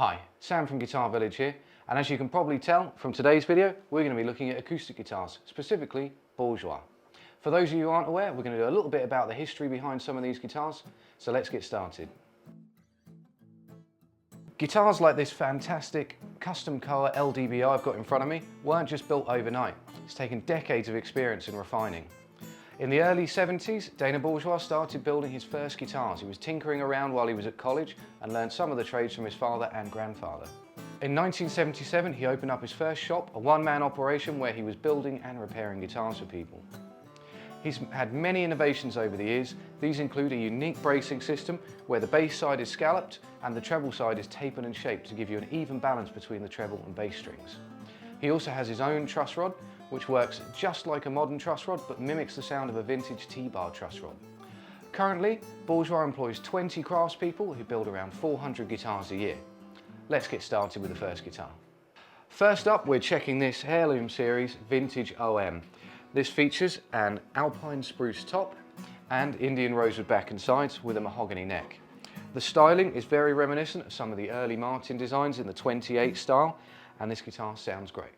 Hi, Sam from Guitar Village here, and as you can probably tell from today's video, we're going to be looking at acoustic guitars, specifically Bourgeois. For those of you who aren't aware, we're going to do a little bit about the history behind some of these guitars, so let's get started. Guitars like this fantastic custom Koa LDBO I've got in front of me weren't just built overnight. It's taken decades of experience and refining. In the early 70s, Dana Bourgeois started building his first guitars. He was tinkering around while he was at college and learned some of the trades from his father and grandfather. In 1977, he opened up his first shop, a one-man operation where he was building and repairing guitars for people. He's had many innovations over the years. These include a unique bracing system where the bass side is scalloped and the treble side is tapered and shaped to give you an even balance between the treble and bass strings. He also has his own truss rod, which works just like a modern truss rod but mimics the sound of a vintage T-bar truss rod. Currently, Bourgeois employs 20 craftspeople who build around 400 guitars a year. Let's get started with the first guitar. First up, we're checking this Heirloom series Vintage OM. This features an alpine spruce top and Indian rosewood back and sides with a mahogany neck. The styling is very reminiscent of some of the early Martin designs in the 28 style, and this guitar sounds great.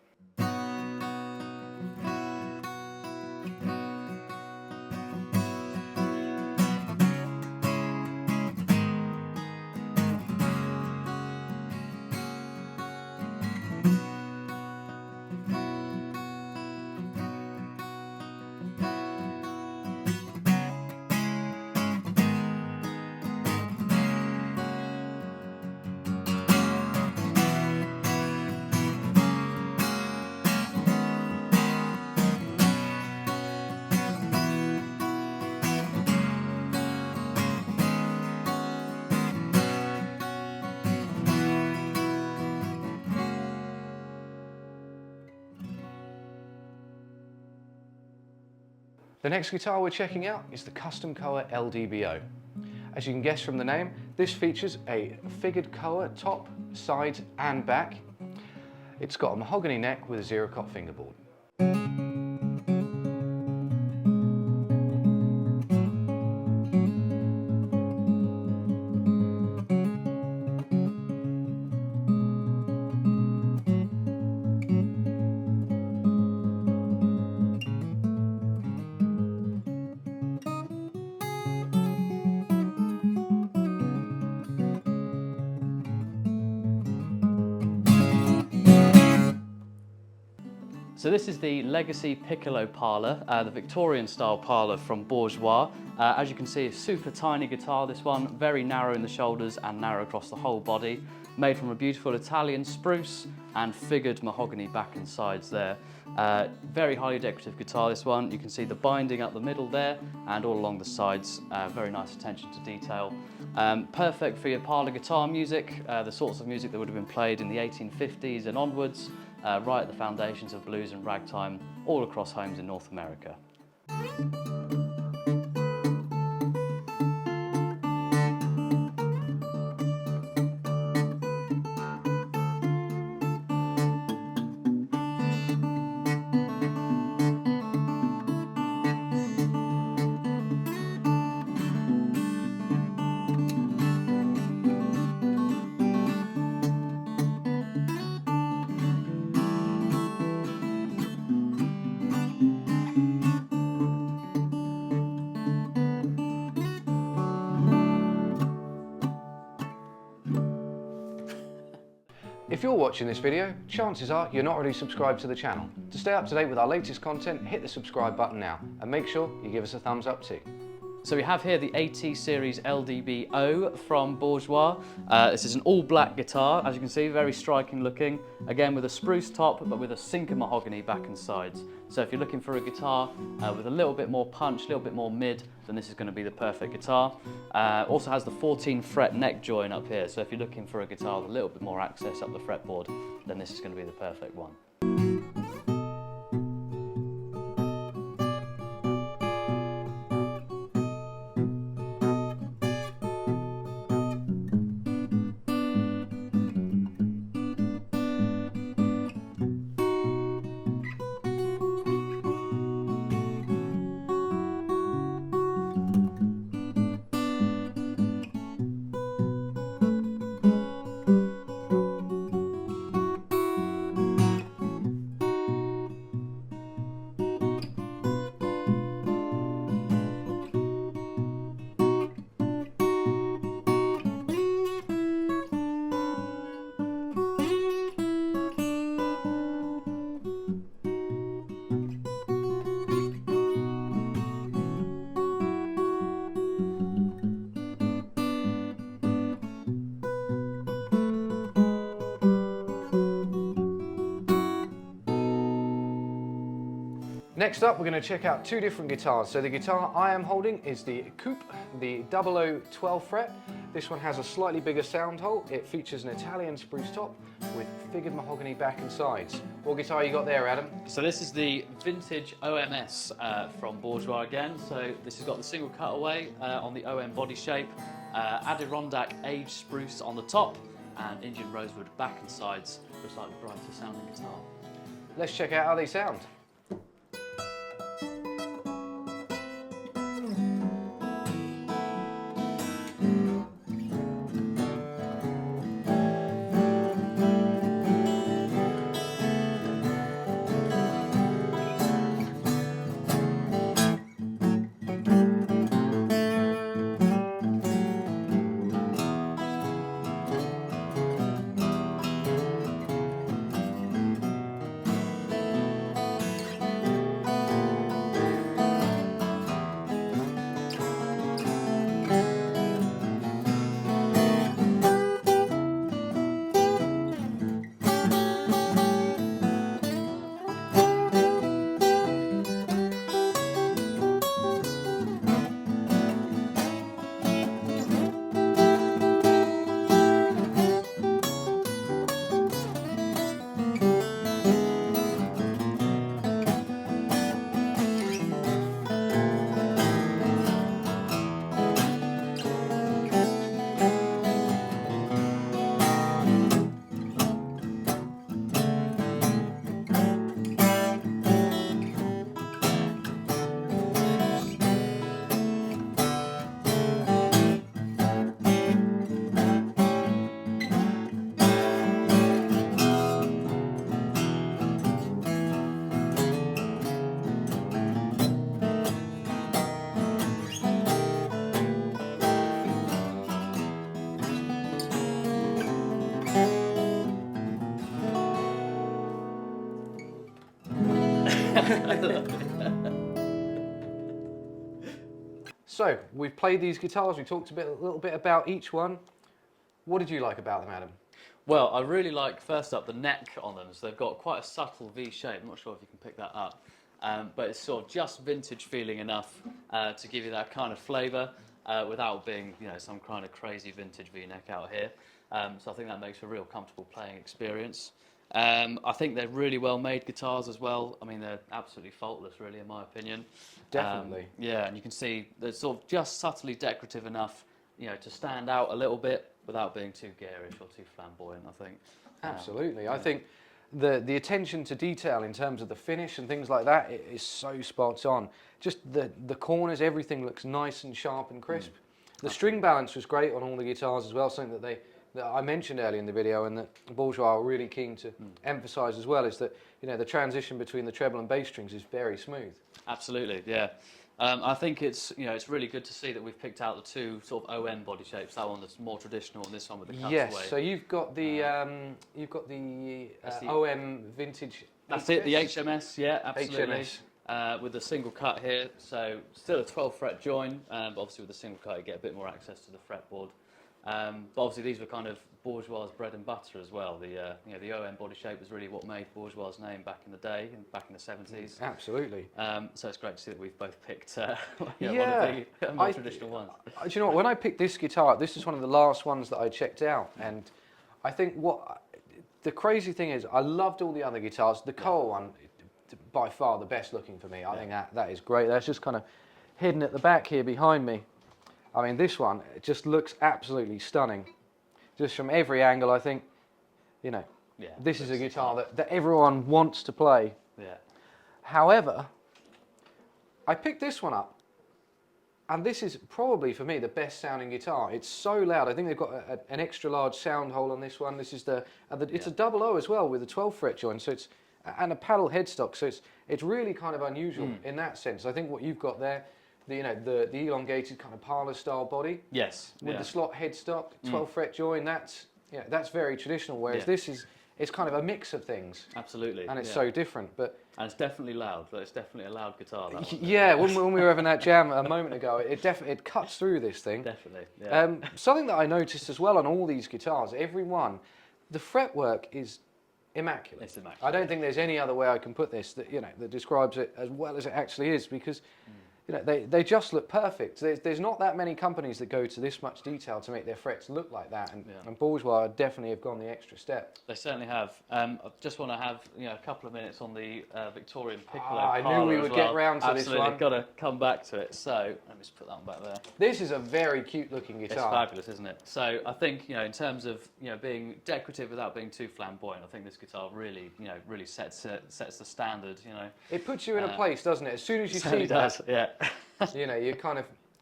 The next guitar we're checking out is the custom Koa LDBO. As you can guess from the name, this features a figured Koa top, sides and back. It's got a mahogany neck with a zero-cut fingerboard. So this is the Legacy Piccolo Parlour, the Victorian style Parlour from Bourgeois. As you can see, a super tiny guitar, this one, very narrow in the shoulders and narrow across the whole body, made from a beautiful Italian spruce and figured mahogany back and sides there. Very highly decorative guitar, this one. You can see the binding up the middle there and all along the sides, very nice attention to detail. Perfect for your parlour guitar music, the sorts of music that would have been played in the 1850s and onwards. Right at the foundations of blues and ragtime all across homes in North America. If you're watching this video, chances are you're not already subscribed to the channel. To stay up to date with our latest content, hit the subscribe button now and make sure you give us a thumbs up too. So we have here the AT series LDBO from Bourgeois. This is an all black guitar, as you can see, very striking looking. Again with a spruce top, but with a sinker mahogany back and sides. So if you're looking for a guitar with a little bit more punch, a little bit more mid, then this is going to be the perfect guitar. Also has the 14 fret neck join up here. So if you're looking for a guitar with a little bit more access up the fretboard, then this is going to be the perfect one. Next up, we're going to check out two different guitars. So the guitar I am holding is the Coupe, the 00 12 fret. This one has a slightly bigger sound hole. It features an Italian spruce top with figured mahogany back and sides. What guitar you got there, Adam? So this is the vintage OMS from Bourgeois again. So this has got the single cutaway on the OM body shape, Adirondack aged spruce on the top, and Indian rosewood back and sides for a slightly brighter sounding guitar. Let's check out how they sound. So, we've played these guitars, we talked a little bit about each one. What did you like about them, Adam? Well, I really like, first up, the neck on them. So they've got quite a subtle V shape. I'm not sure if you can pick that up. But it's sort of just vintage feeling enough to give you that kind of flavour without being, you know, some kind of crazy vintage V-neck out here. So I think that makes a real comfortable playing experience. I think they're really well made guitars as well. I mean, they're absolutely faultless, really, in my opinion. Definitely. Yeah, and you can see they're sort of just subtly decorative enough, you know, to stand out a little bit without being too garish or too flamboyant, I think. Absolutely. I think the attention to detail in terms of the finish and things like that is so spot on. Just the corners, everything looks nice and sharp and crisp. The string balance was great on all the guitars as well, something that I mentioned earlier in the video, and that Bourgeois are really keen to emphasise as well, is that, you know, the transition between the treble and bass strings is very smooth. Absolutely, yeah. I think it's, you know, it's really good to see that we've picked out the two sort of OM body shapes. That one that's more traditional, and this one with the cutaway. Yes. So you've got the OM vintage. That's it. The HMS, yeah, absolutely. HMS. With the single cut here, so still a 12 fret join, but obviously with the single cut you get a bit more access to the fretboard. But obviously these were kind of Bourgeois' bread and butter as well. The you know, the OM body shape was really what made Bourgeois' name back in the day, back in the 70s. Absolutely. So it's great to see that we've both picked you know, one of the more traditional ones. Do you know what? When I picked this guitar, this is one of the last ones that I checked out, and I think the crazy thing is, I loved all the other guitars. The Koa one, by far the best looking for me. I think that is great. That's just kind of hidden at the back here behind me. I mean, this one, it just looks absolutely stunning. Just from every angle, I think, you know, this is a guitar that everyone wants to play. Yeah. However, I picked this one up, and this is probably, for me, the best sounding guitar. It's so loud. I think they've got an extra large sound hole on this one. This is it's a 00 as well with a 12 fret joint, so it's, and a paddle headstock, so it's really kind of unusual in that sense. I think what you've got there, the elongated kind of Parlour style body. Yes. With the slot headstock, 12 fret join. That's very traditional. Whereas this it's kind of a mix of things. Absolutely. And it's so different, and it's definitely loud. It's definitely a loud guitar. That one. Yeah. when we were having that jam a moment ago, it cuts through this thing. Definitely. Yeah. Something that I noticed as well on all these guitars, every one, the fretwork is immaculate. It's immaculate. I don't think there's any other way I can put this that, you know, that describes it as well as it actually is, because you know, they just look perfect. There's not that many companies that go to this much detail to make their frets look like that, and Bourgeois definitely have gone the extra step. They certainly have. I just want to have a couple of minutes on the Victorian piccolo. I knew we would get round to this one. Absolutely, got to come back to it. So let me just put that one back there. This is a very cute looking guitar. It's fabulous, isn't it? So I think in terms of being decorative without being too flamboyant, I think this guitar really really sets the standard. It puts you in a place, doesn't it? As soon as you see does, yeah.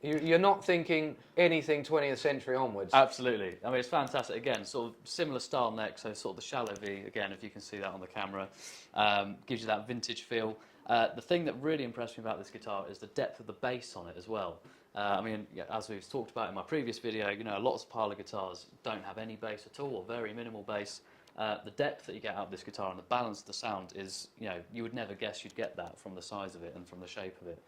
You're not thinking anything 20th century onwards. Absolutely. I mean, it's fantastic. Again, sort of similar style neck, so sort of the shallow V, again, if you can see that on the camera, gives you that vintage feel. The thing that really impressed me about this guitar is the depth of the bass on it as well. I mean, as we've talked about in my previous video, lots of Parlour guitars don't have any bass at all, or very minimal bass. The depth that you get out of this guitar and the balance of the sound is, you would never guess you'd get that from the size of it and from the shape of it.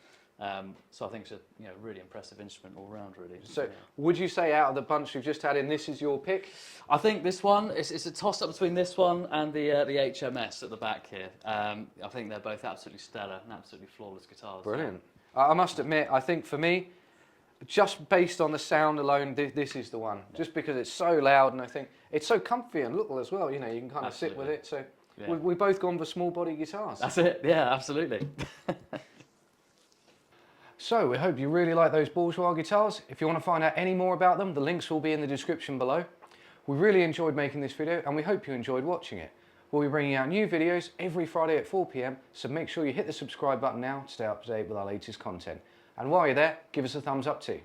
So I think it's a really impressive instrument all round, really. So would you say out of the bunch we've just had in, this is your pick? I think this one, it's a toss-up between this one and the HMS at the back here. I think they're both absolutely stellar and absolutely flawless guitars. Brilliant. I must admit, I think for me, just based on the sound alone, this is the one. Yeah. Just because it's so loud, and I think it's so comfy and little as well. You can kind of sit with it. So we've both gone for small body guitars. That's it. Yeah, absolutely. So we hope you really like those Bourgeois guitars. If you want to find out any more about them, the links will be in the description below. We really enjoyed making this video, and we hope you enjoyed watching it. We'll be bringing out new videos every Friday at 4 PM, so make sure you hit the subscribe button now to stay up to date with our latest content. And while you're there, give us a thumbs up too.